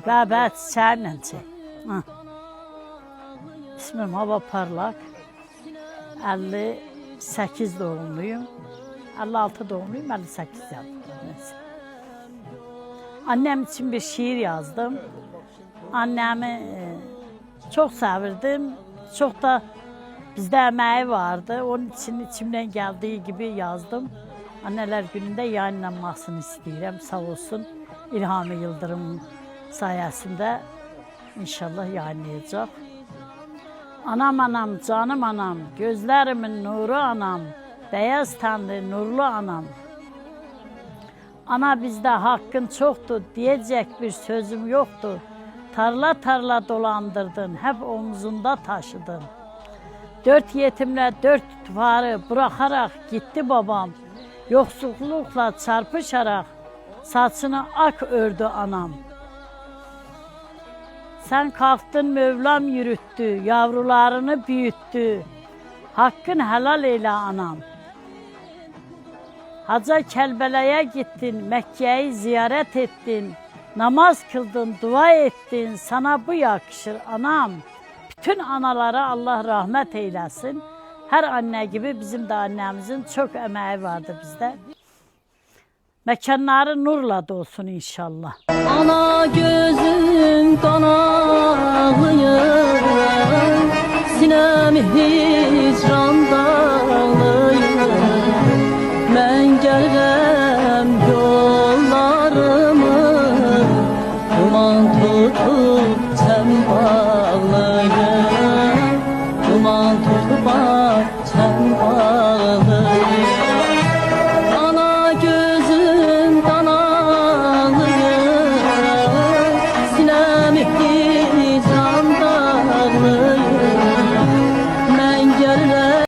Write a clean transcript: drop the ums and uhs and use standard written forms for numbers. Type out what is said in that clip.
Bəbər çiçəyimlə çək. İsmim Hava Parlak. 58 doğumluyum. 56 doğumluyum, 58 yazdım. Annem için bir şiir yazdım. Annemi çok sevirdim. Çok da bizde emeği vardı. Onun için içimden geldiği gibi yazdım. Anneler gününde yayınlanmasını istedim. Sağ olsun İlhami Yıldırım sayesinde inşallah yayınlayacak. Anam anam, canım anam, gözlerimin nuru anam, beyaz tenli nurlu anam. Ana bizde hakkın çoktu, diyecek bir sözüm yoktu. Tarla tarla dolandırdın, hep omzunda taşıdın. 4 yetimle 4 tufarı bırakarak gitti babam. Yoksullukla çarpışarak saçını ak ördü anam. Sen kalktın Mevlam yürüttü, yavrularını büyüttü. Hakkın helal eyle anam. Hacca Kelbele'ye gittin, Mekke'yi ziyaret ettin. Namaz kıldın, dua ettin, sana bu yakışır anam. Bütün analara Allah rahmet eylesin. Her anne gibi bizim de annemizin çok emeği vardı bizde. Mekanları nurla dolsun inşallah. Ana gözüm kan ağlıyor, sinem hicran dağlıyor. Ben gelirem yollarımı, duman tutup sen bağlıyor. Duman tutup sen bağlıyor. Ana gözüm kan ağlıyor, sinem